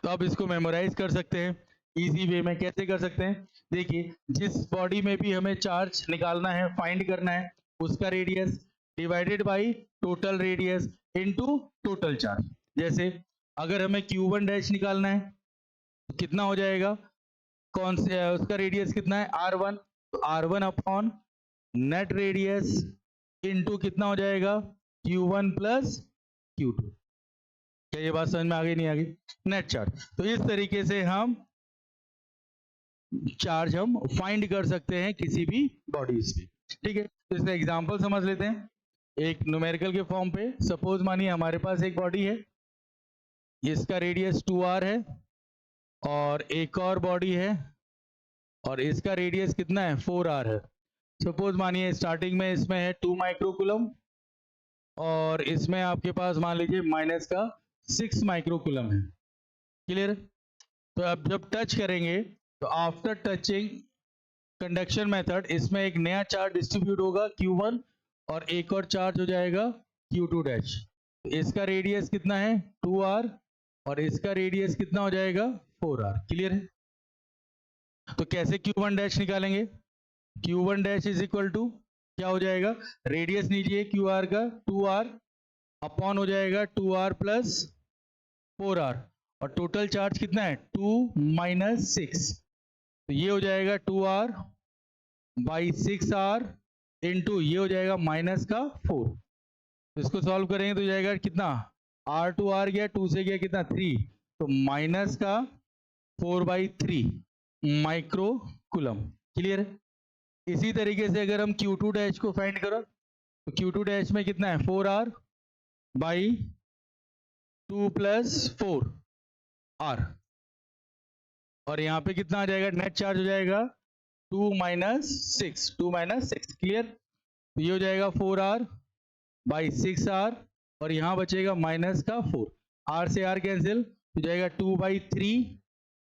तो आप इसको मेमोराइज कर सकते हैं इजी वे में। कैसे कर सकते हैं, देखिए जिस बॉडी में भी हमें चार्ज निकालना है, फाइंड करना है, उसका radius divided by total radius into total charge. जैसे अगर हमें Q1 डैश निकालना है तो कितना हो जाएगा, कौन से उसका रेडियस कितना है, R1, तो R1 upon net radius into कितना हो जाएगा, Q1 प्लस Q2। क्या ये बात समझ में आ गई, नहीं आ गई? Net charge. तो इस तरीके से हम चार्ज हम फाइंड कर सकते हैं किसी भी बॉडीज पे। ठीक है, तो इसका एग्जांपल समझ लेते हैं एक न्यूमेरिकल के फॉर्म पे। सपोज मानिए हमारे पास एक बॉडी है, इसका रेडियस 2r है और एक और बॉडी है और इसका रेडियस कितना है, 4r है। सपोज मानिए स्टार्टिंग में इसमें है 2 माइक्रोकूलम और इसमें आपके पास मान लीजिए माइनस का 6 माइक्रोकूलम है। क्लियर? तो अब जब टच करेंगे तो आफ्टर टचिंग कंडक्शन मेथड इसमें एक नया चार्ज डिस्ट्रीब्यूट होगा Q1 और एक और चार्ज हो जाएगा Q2 डैश। तो इसका रेडियस कितना है, 2r और इसका रेडियस कितना हो जाएगा, 4r। क्लियर है? तो कैसे Q1 डैश निकालेंगे, Q1 dash is equal to क्या हो जाएगा, रेडियस लीजिए QR का 2r अपॉन हो जाएगा 2r प्लस 4r और टोटल चार्ज कितना है, 2 माइनस 6, तो ये हो जाएगा 2r बाई 6r इनटू ये हो जाएगा माइनस का 4। तो इसको सॉल्व करेंगे तो जाएगा कितना, r टू r गया, 2 से गया कितना 3, तो माइनस का 4/3 माइक्रो कूलम। क्लियर है। इसी तरीके से अगर हम Q2 डैश को फाइंड करो तो Q2 डैश में कितना है 4r/2 + 4r, और यहाँ पे कितना आ जाएगा, नेट चार्ज हो जाएगा 2 - 6। क्लियर। तो ये हो जाएगा 4r/6r, और यहाँ बचेगा माइनस का 4, r से r कैंसिल हो जाएगा 2/3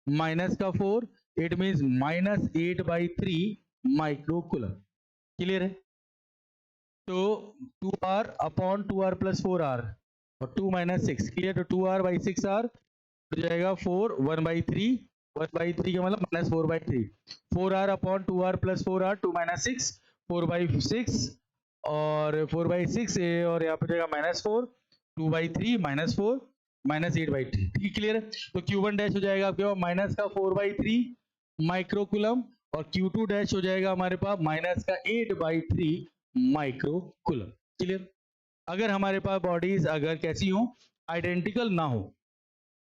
माइनस का 4, it means -8/3 micro coulomb. Clear है। तो 2r अपॉन 2r + 4r और 2 - 6, क्लियर। तो 2r/6r हो जाएगा 4, 1/3 का मतलब -4/3, 4r अपॉन 2r + 4r, 2 - 6, 4/6, और 4/6 और यहाँ पे जाएगा -4, 2/3 -4 -8/3। ठीक है, क्लियर है। तो Q1 डैश हो जाएगा आपके पास माइनस का 4/3 माइक्रो कूलम, और Q2 डैश हो जाएगा हमारे पास माइनस का 8/3 माइक्रो कूलम। क्लियर। अगर हमारे पास बॉडीज अगर कैसी हो, आइडेंटिकल ना हो,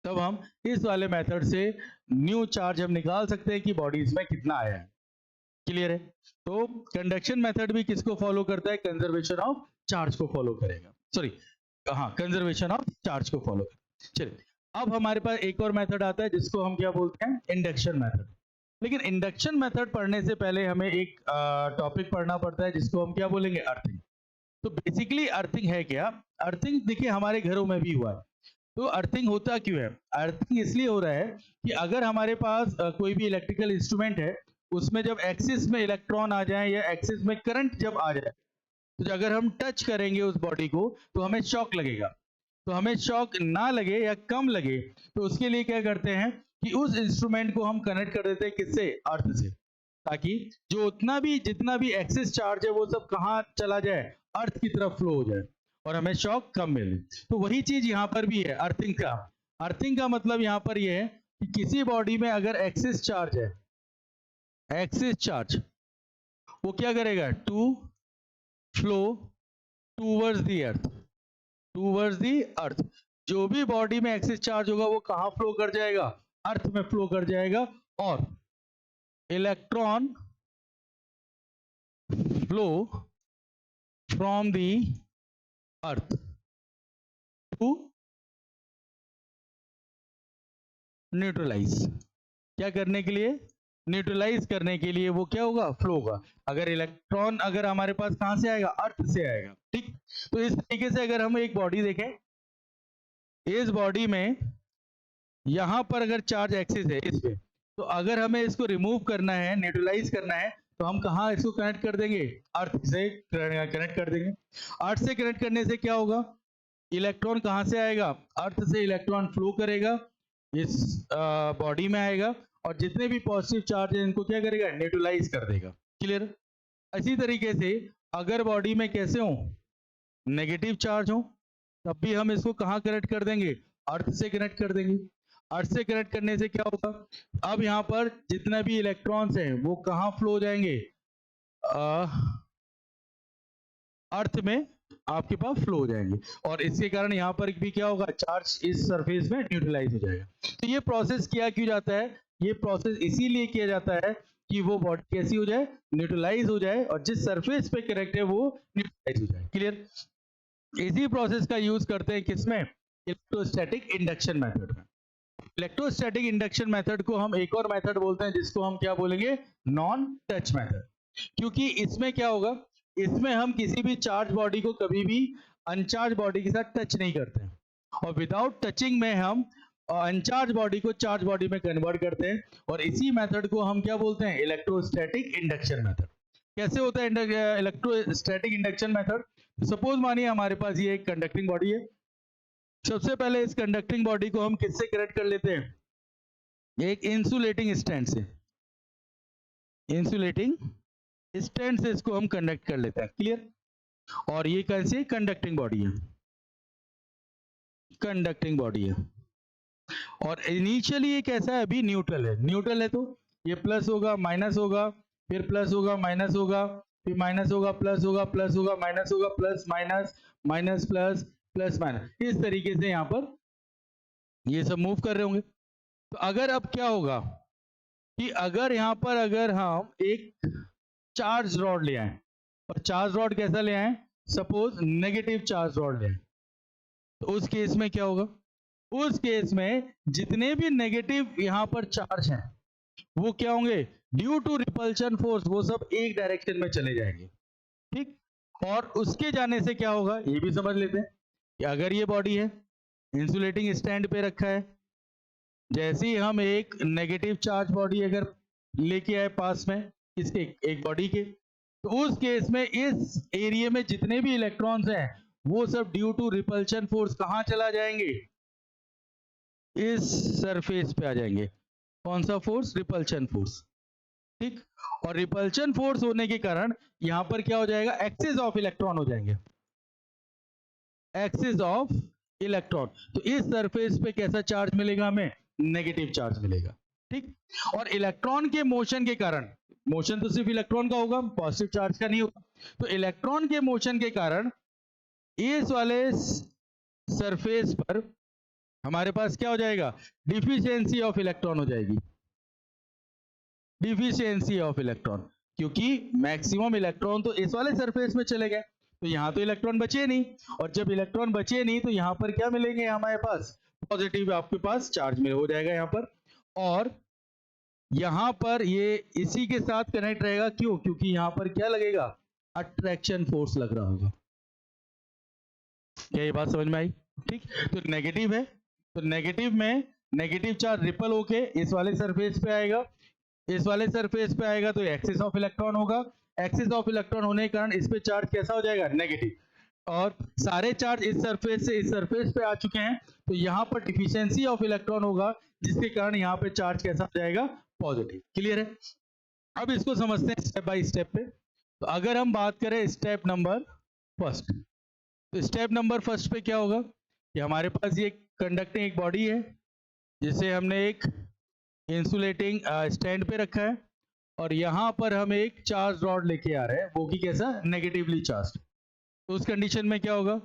तब हम इस वाले मेथड से न्यू चार्ज हम निकाल सकते हैं कि बॉडीज में कितना आया है। क्लियर है। तो कंडक्शन मेथड भी किसको फॉलो करता है, कंजर्वेशन ऑफ चार्ज को फॉलो करेगा, सॉरी हाँ, कंजर्वेशन ऑफ चार्ज को फॉलो करेगा। चलिए, अब हमारे पास एक और मेथड आता है जिसको हम क्या बोलते हैं, इंडक्शन मेथड। लेकिन इंडक्शन मेथड पढ़ने से पहले हमें एक टॉपिक पढ़ना पड़ता है जिसको हम क्या बोलेंगे, अर्थिंग। तो बेसिकली अर्थिंग है क्या, अर्थिंग देखिए हमारे घरों में भी हुआ है। तो अर्थिंग होता क्यों है, अर्थिंग इसलिए हो रहा है कि अगर हमारे पास कोई भी इलेक्ट्रिकल इंस्ट्रूमेंट है, उसमें जब एक्सिस में इलेक्ट्रॉन आ जाए या एक्सिस में करंट जब आ जाए, तो अगर हम टच करेंगे उस बॉडी को तो हमें शॉक लगेगा। तो हमें शॉक ना लगे या कम लगे, तो उसके लिए क्या करते हैं कि उस इंस्ट्रूमेंट को हम कनेक्ट कर देते हैं किससे, अर्थ से, ताकि जो जितना भी एक्सिस चार्ज है वो सब कहाँ चला जाए, अर्थ की तरफ फ्लो हो जाए और हमें शॉक कम मिले। तो वही चीज यहाँ पर भी है अर्थिंग का। अर्थिंग का मतलब यहाँ पर ये है कि किसी बॉडी में अगर एक्सिस चार्ज है, एक्सिस चार्ज वो क्या करेगा, to flow towards the earth, towards the earth. जो भी बॉडी में एक्सिस चार्ज होगा वो कहां फ्लो कर जाएगा, अर्थ में फ्लो कर जाएगा, और electron flow from the earth to neutralise. क्या करने के लिए, न्यूट्रलाइज करने के लिए वो क्या होगा, फ्लो होगा। अगर इलेक्ट्रॉन अगर हमारे पास कहां से आएगा, अर्थ से आएगा। ठीक। तो इस तरीके से अगर हम एक बॉडी देखें, इस बॉडी में यहां पर अगर चार्ज एक्सिस है इस पे, तो अगर हमें इसको रिमूव करना है, न्यूट्रलाइज करना है, तो हम कहां इसको कनेक्ट कर देंगे, अर्थ से कनेक्ट कर देंगे। अर्थ से कनेक्ट करने से क्या होगा, इलेक्ट्रॉन कहां से आएगा, अर्थ से इलेक्ट्रॉन फ्लो करेगा, इस बॉडी में आएगा, और जितने भी पॉजिटिव चार्ज है इनको क्या करेगा, न्यूट्रलाइज कर देगा। क्लियर। इसी तरीके से अगर बॉडी में कैसे हो, नेगेटिव चार्ज हो, तब भी हम इसको कहां कनेक्ट कर देंगे, अर्थ से कनेक्ट कर देंगे। अर्थ से कनेक्ट करने से क्या होगा, अब यहाँ पर जितने भी इलेक्ट्रॉन्स हैं वो कहां फ्लो हो जाएंगे, अर्थ में आपके पास फ्लो हो जाएंगे, और इसके कारण यहाँ पर भी क्या होगा, चार्ज इस सरफेस में न्यूट्रलाइज हो जाएगा। तो ये प्रोसेस किया क्यों जाता है, ये प्रोसेस इसीलिए किया जाता है कि वो बॉडी कैसी हो जाए, न्यूट्रलाइज हो जाए, और जिस सरफेस पे करेक्ट है वो न्यूट्रलाइज हो जाए। क्लियर। इसी प्रोसेस का यूज करते हैं किसमें, इलेक्ट्रोस्टैटिक इंडक्शन मेथड में। इलेक्ट्रोस्टैटिक इंडक्शन मेथड को हम एक और मेथड बोलते हैं जिसको हम क्या बोलेंगे, नॉन टच मेथड। क्योंकि इसमें क्या होगा, इसमें हम किसी भी चार्ज बॉडी को कभी भी अनचार्ज बॉडी के साथ टच नहीं करते हैं, और विदाउट टचिंग में हम अनचार्ज बॉडी को चार्ज बॉडी में कन्वर्ट करते हैं, और इसी मेथड को हम क्या बोलते हैं, इलेक्ट्रोस्टैटिक इंडक्शन मेथड। कैसे होता है इलेक्ट्रोस्टैटिक इंडक्शन मेथड, सपोज मानिए हमारे पास ये एक कंडक्टिंग बॉडी है। सबसे पहले इस कंडक्टिंग बॉडी को हम किससे कनेक्ट कर लेते हैं, एक इंसुलेटिंग स्टैंड से, इंसुलेटिंग स्टैंड से इसको हम कनेक्ट कर लेते हैं। क्लियर। और ये कैसे कंडक्टिंग बॉडी है, कंडक्टिंग बॉडी है, और इनिशियली ये कैसा है, अभी न्यूट्रल है। न्यूट्रल है तो ये प्लस होगा माइनस होगा, फिर प्लस होगा माइनस होगा, फिर माइनस होगा, प्लस होगा, प्लस होगा, माइनस होगा, plus minus, minus plus, plus minus, इस तरीके से यहाँ पर ये सब मूव कर रहे होंगे। तो अगर अब क्या होगा कि अगर यहाँ पर अगर हम एक चार्ज रॉड ले आए, और चार्ज रॉड कैसा ले आए, सपोज नेगेटिव चार्ज रॉड ले आए, तो उस केस में क्या होगा, उस केस में जितने भी नेगेटिव यहाँ पर चार्ज हैं वो क्या होंगे, ड्यू टू रिपल्शन फोर्स वो सब एक डायरेक्शन में चले जाएंगे, ठीक। और उसके जाने से क्या होगा ये भी समझ लेते हैं कि अगर ये बॉडी है, इंसुलेटिंग स्टैंड पे रखा है, जैसे ही हम एक नेगेटिव चार्ज बॉडी अगर लेके आए पास में इसके एक बॉडी के, तो उस केस में इस एरिया में जितने भी इलेक्ट्रॉन्स हैं वो सब ड्यू टू रिपल्शन फोर्स कहां चला जाएंगे, इस सरफेस पे आ जाएंगे। कौन सा फोर्स, रिपल्शन फोर्स, ठीक। और रिपल्शन फोर्स होने के कारण यहां पर क्या हो जाएगा, एक्सिस ऑफ इलेक्ट्रॉन हो जाएंगे, एक्सिस ऑफ इलेक्ट्रॉन। तो इस सरफेस पे कैसा चार्ज मिलेगा हमें, नेगेटिव चार्ज मिलेगा, ठीक। और इलेक्ट्रॉन के मोशन के कारण, मोशन तो सिर्फ इलेक्ट्रॉन का होगा, पॉजिटिव चार्ज का नहीं होगा, तो इलेक्ट्रॉन के मोशन के कारण इस वाले सरफेस पर हमारे पास क्या हो जाएगा, डिफिशियंसी ऑफ इलेक्ट्रॉन हो जाएगी, डिफिशियंसी ऑफ इलेक्ट्रॉन, क्योंकि मैक्सिमम इलेक्ट्रॉन तो इस वाले सरफेस में चले गए, तो यहां तो इलेक्ट्रॉन बचे नहीं, और जब इलेक्ट्रॉन बचे नहीं तो यहां पर क्या मिलेंगे हमारे पास, पॉजिटिव आपके पास चार्ज में हो जाएगा यहां पर, और यहां पर ये इसी के साथ कनेक्ट रहेगा, क्यों, क्योंकि यहां पर क्या लगेगा, अट्रैक्शन फोर्स लग रहा होगा। क्या ये बात समझ में आई, ठीक। तो नेगेटिव है, तो नेगेटिव में नेगेटिव चार्ज रिपल होके इस वाले सरफेस पे आएगा, इस वाले सरफेस पे आएगा तो एक्सिस ऑफ इलेक्ट्रॉन होगा, एक्सिस ऑफ इलेक्ट्रॉन होने के कारण इस पे चार्ज कैसा हो जाएगा, नेगेटिव, और सारे चार्ज इस सरफेस से इस सरफेस पे आ चुके हैं, तो यहाँ पर डिफिशियंसी ऑफ इलेक्ट्रॉन होगा, जिसके कारण यहाँ पे चार्ज कैसा हो जाएगा, पॉजिटिव। क्लियर है। अब इसको समझते हैं स्टेप बाय स्टेप पे। तो अगर हम बात करें स्टेप नंबर फर्स्ट, तो स्टेप नंबर फर्स्ट पे क्या होगा कि हमारे पास ये कंडक्टिंग एक बॉडी है, जिसे हमने एक इंसुलेटिंग स्टैंड पे रखा है, और यहां पर हम एक चार्ज रॉड लेके आ रहे हैं, वो कि कैसा, नेगेटिवली चार्ज। तो उस कंडीशन में क्या होगा,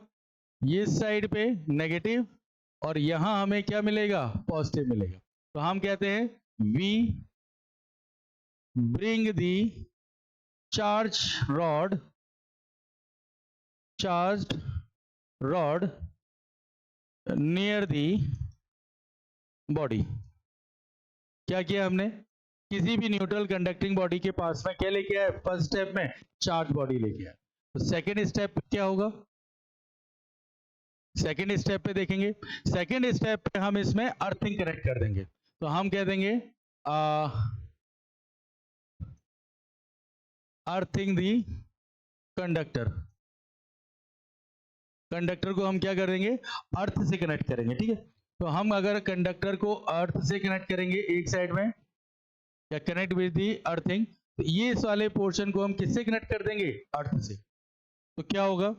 ये साइड पे नेगेटिव और यहां हमें क्या मिलेगा, पॉजिटिव मिलेगा। तो हम कहते हैं we bring the charge rod near the body. क्या किया हमने, किसी भी न्यूट्रल कंडक्टिंग बॉडी के पास में क्या लेके आए, फर्स्ट स्टेप में चार्ज बॉडी लेके आए। तो सेकेंड स्टेप पे क्या होगा, सेकेंड स्टेप पे देखेंगे, सेकेंड स्टेप पे हम इसमें अर्थिंग कनेक्ट कर देंगे। तो हम कह देंगे अर्थिंग दी कंडक्टर, कंडक्टर को हम क्या करेंगे, अर्थ से कनेक्ट करेंगे, ठीक है। तो हम अगर कंडक्टर को अर्थ से कनेक्ट करेंगे एक साइड में, या कनेक्ट विद दी अर्थिंग, तो ये इस वाले पोर्शन को हम किससे कनेक्ट कर देंगे, अर्थ से। तो क्या होगा,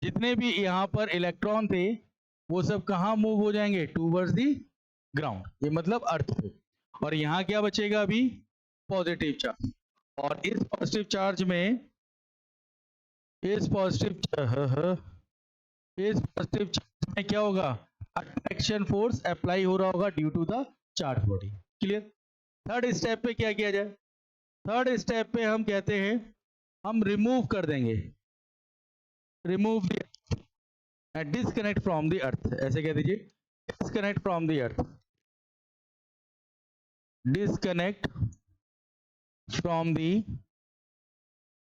जितने भी यहाँ पर इलेक्ट्रॉन थे वो सब कहाँ मूव हो जाएंगे, टूवर्ड्स दी ग्राउंड, ये मतलब अर्थ पे। और यहाँ क्या बचेगा अभी, पॉजिटिव चार्ज, और इस पॉजिटिव चार्ज में क्या होगा, अट्रैक्शन फोर्स अप्लाई हो रहा होगा due to the charge body. Clear. Third step पे क्या किया जाए, थर्ड स्टेप पे हम कहते हैं हम रिमूव कर देंगे, remove disconnect from the earth, ऐसे कह दीजिए, disconnect from the earth, disconnect from the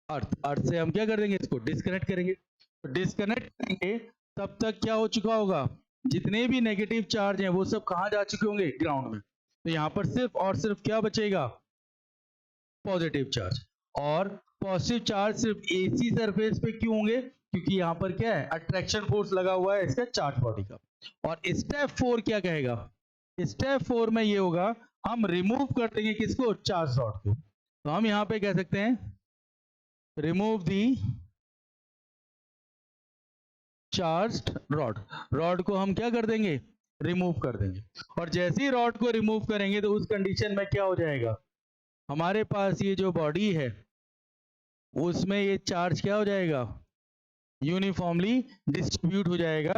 earth, earth से हम क्या कर देंगे, इसको डिस्कनेक्ट करेंगे। तो डिस्कनेक्ट करेंगे तब तक क्या हो चुका होगा, जितने भी नेगेटिव चार्ज हैं वो सब कहां जा चुके होंगे, ग्राउंड में। तो यहां पर सिर्फ और सिर्फ क्या बचेगा, पॉजिटिव चार्ज। और पॉजिटिव चार्ज सिर्फ एसी सरफेस पे क्यों होंगे, क्योंकि यहां पर क्या है, अट्रैक्शन फोर्स लगा हुआ है इसका चार्ज बॉडी का। और स्टेप 4 क्या कहेगा, स्टेप 4 में ये होगा, हम रिमूव कर देंगे किसको, चार्ज रॉड को। तो हम यहां पे कह सकते हैं रिमूव दी चार्ज्ड रॉड, रॉड को हम क्या कर देंगे, रिमूव कर देंगे। और जैसे ही रॉड को रिमूव करेंगे तो उस कंडीशन में क्या हो जाएगा, हमारे पास ये जो बॉडी है उसमें ये चार्ज क्या हो जाएगा, यूनिफॉर्मली डिस्ट्रीब्यूट हो जाएगा,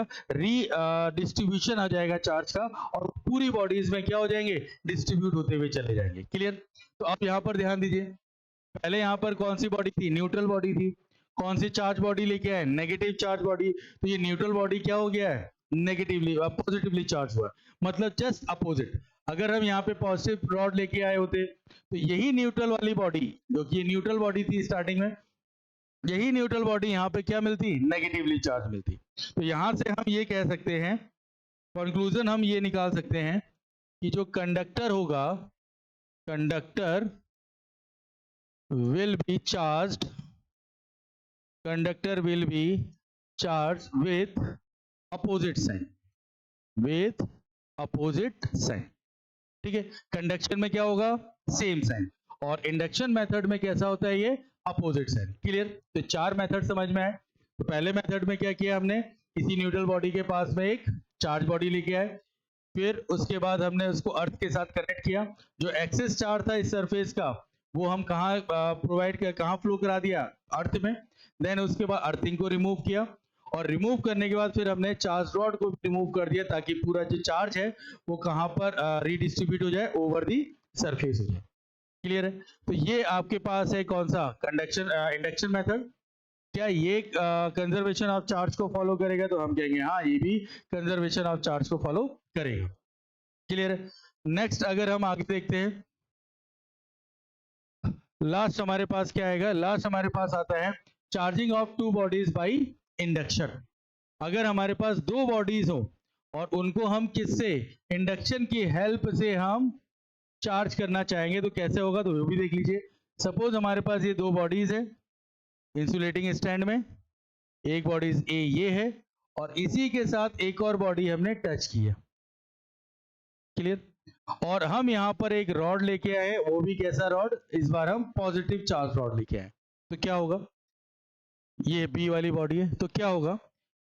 डिस्ट्रीब्यूशन आ जाएगा चार्ज का, और पूरी बॉडीज में क्या हो जाएंगे, डिस्ट्रीब्यूट होते हुए चले जाएंगे। क्लियर? तो आप यहाँ पर ध्यान दीजिए, पहले यहाँ पर कौन सी बॉडी थी, न्यूट्रल बॉडी थी, कौन सी चार्ज बॉडी लेके आए, नेगेटिव चार्ज बॉडी, तो ये न्यूट्रल बॉडी क्या हो गया है, नेगेटिवली पॉजिटिवली चार्ज हुआ, मतलब जस्ट अपोजिट। अगर हम यहाँ पे पॉजिटिव रॉड लेके आए होते तो यही न्यूट्रल वाली बॉडी, जो कि न्यूट्रल बॉडी थी स्टार्टिंग में, यही न्यूट्रल बॉडी यहाँ पे क्या मिलती, नेगेटिवली चार्ज मिलती। तो यहाँ से हम ये कह सकते हैं, कंक्लूजन हम ये निकाल सकते हैं कि जो कंडक्टर होगा, conductor will be charged, conductor will be charged with opposite sign, with opposite sign। ठीक है, कंडक्शन में क्या होगा, सेम साइन, और इंडक्शन मेथड में कैसा होता है, ये अपोजिट साइन। क्लियर? तो चार मेथड समझ में आए। तो पहले मेथड में क्या किया हमने, किसी न्यूट्रल बॉडी के पास में एक चार्ज बॉडी लेके आए, फिर उसके बाद हमने उसको अर्थ के साथ कनेक्ट किया, जो एक्सेस चार्ज था इस सरफेस का वो हम कहाँ प्रोवाइड किया, कहाँ फ्लो करा दिया, अर्थ में। देन उसके बाद अर्थिंग को रिमूव किया, और रिमूव करने के बाद फिर हमने चार्ज रॉड को रिमूव कर दिया, ताकि पूरा जो चार्ज है वो कहाँ पर रीडिस्ट्रीब्यूट हो जाए, ओवर दी सरफेस हो जाए। क्लियर है? तो ये आपके पास है कौन सा, कंडक्शन इंडक्शन मेथड। क्या ये कंजर्वेशन ऑफ चार्ज को फॉलो करेगा, तो हम कहेंगे हाँ, ये भी कंजर्वेशन ऑफ चार्ज को फॉलो करेगा। क्लियर है? नेक्स्ट अगर हम आगे देखते हैं, लास्ट हमारे पास क्या आएगा, लास्ट हमारे पास आता है charging of two bodies by induction. अगर हमारे पास दो बॉडीज हो और उनको हम किससे, इंडक्शन की हेल्प से हम चार्ज करना चाहेंगे, तो कैसे होगा, तो वो भी देख लीजिए। सपोज हमारे पास ये दो बॉडीज है इंसुलेटिंग स्टैंड में, एक बॉडीज ए ये है, और इसी के साथ एक और बॉडी हमने टच की है। क्लियर? और हम यहाँ पर एक रॉड लेके आए, वो भी कैसा रॉड, इस बार हम पॉजिटिव चार्ज रॉड लेके आए। तो क्या होगा, ये बी वाली बॉडी है, तो क्या होगा,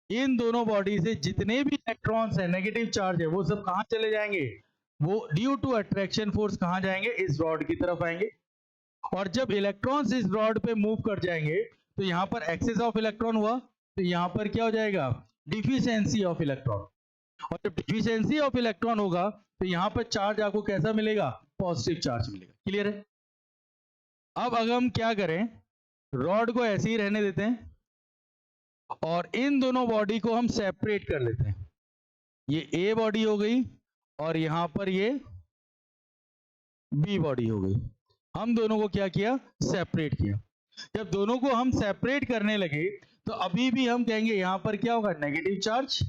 इन दोनों बॉडी से जितने भी इलेक्ट्रॉन्स है, नेगेटिव चार्ज है, वो सब कहां चले जाएंगे, वो ड्यू टू अट्रैक्शन फोर्स कहां जाएंगे, इस रॉड की तरफ आएंगे। और जब इलेक्ट्रॉन्स इस रॉड पे मूव कर जाएंगे, तो यहाँ पर एक्सेस ऑफ इलेक्ट्रॉन हुआ, तो यहाँ पर क्या हो जाएगा, डिफिशियंसी ऑफ इलेक्ट्रॉन। और जब डिफिशियंसी ऑफ इलेक्ट्रॉन होगा, तो यहाँ पर चार्ज आपको कैसा मिलेगा, पॉजिटिव चार्ज मिलेगा। क्लियर है? अब अगर हम क्या करें, रॉड को ऐसे ही रहने देते हैं, और इन दोनों बॉडी को हम सेपरेट कर लेते हैं। ये ए बॉडी हो गई, और यहां पर ये बी बॉडी हो गई। हम दोनों को क्या किया, सेपरेट किया। जब दोनों को हम सेपरेट करने लगे, तो अभी भी हम कहेंगे यहां पर क्या होगा, नेगेटिव चार्ज,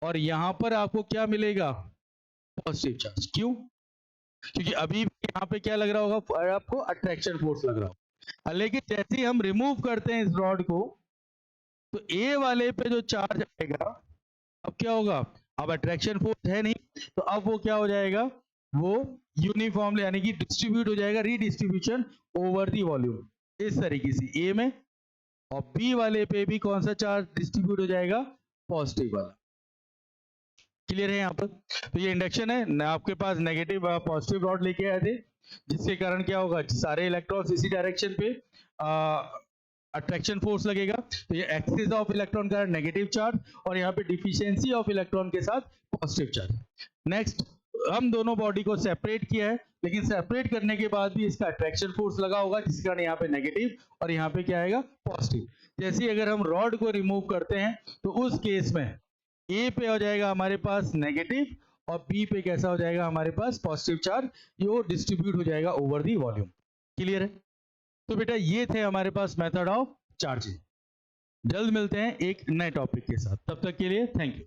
और यहां पर आपको क्या मिलेगा, पॉजिटिव चार्ज। क्यों? क्योंकि अभी भी यहाँ पे क्या लग रहा होगा आपको, अट्रैक्शन फोर्स लग रहा होगा। लेकिन जैसे ही हम रिमूव करते हैं इस रॉड को, तो ए वाले पे जो चार्ज आएगा, अब क्या होगा, अब अट्रैक्शन फोर्स है नहीं, तो अब वो क्या हो जाएगा, वो यूनिफॉर्मली यानी कि डिस्ट्रीब्यूट हो जाएगा, रीडिस्ट्रीब्यूशन ओवर दी वॉल्यूम इस तरीके से ए में, और बी वाले पे भी कौन सा चार्ज डिस्ट्रीब्यूट हो जाएगा, पॉजिटिव वाला। क्लियर है यहाँ पर? तो ये इंडक्शन है, आपके पास नेगेटिव पॉजिटिव रॉड लेके आए थे, जिसके कारण क्या होगा, सारे इलेक्ट्रॉन्स इसी डायरेक्शन पे अट्रैक्शन फोर्स लगेगा, तो ये एक्सिस ऑफ इलेक्ट्रॉन का नेगेटिव चार्ज, और यहाँ पे डिफिशियंसी ऑफ इलेक्ट्रॉन के साथ पॉजिटिव चार्ज। नेक्स्ट हम दोनों बॉडी को सेपरेट किया है, लेकिन सेपरेट करने के बाद भी इसका अट्रैक्शन फोर्स लगा होगा, जिसके कारण यहाँ पे नेगेटिव और यहाँ पे क्या आएगा, पॉजिटिव। जैसे अगर हम रॉड को रिमूव करते हैं, तो उस केस में ए पे हो जाएगा हमारे पास नेगेटिव, और बी पे कैसा हो जाएगा हमारे पास पॉजिटिव चार्ज, ये डिस्ट्रीब्यूट हो जाएगा ओवर दी वॉल्यूम। क्लियर है? तो बेटा ये थे हमारे पास मेथड ऑफ चार्जिंग। जल्द मिलते हैं एक नए टॉपिक के साथ, तब तक के लिए थैंक यू।